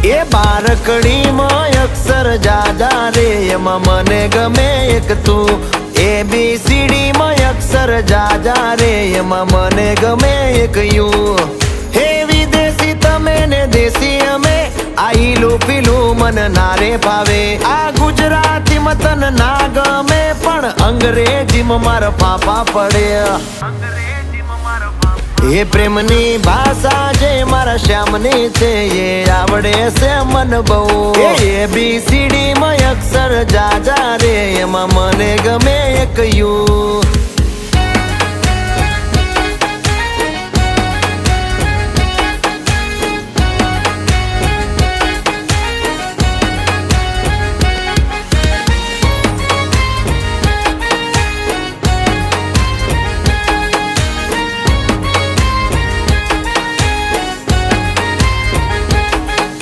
એ બારકડીમાં અક્ષર જાજા રે એમાં મને ગમે એક તું ABCD માં અક્ષર જાજા રે એમાં મને ગમે એક યુ હે વિદેશી તમે ને દેશી અમે આ ઈલું પીલું મન નારે ભાવે આ ગુજરાતી મતન ના ગમે પણ અંગ્રેજીમાં મારા ફાફા પડે એ પ્રેમની ભાષા જે મારા શ્યામની છે એ આવડે છે મન બહુ ABCD માં અક્ષર જાજા રે એમાં મને ગમે એક યુ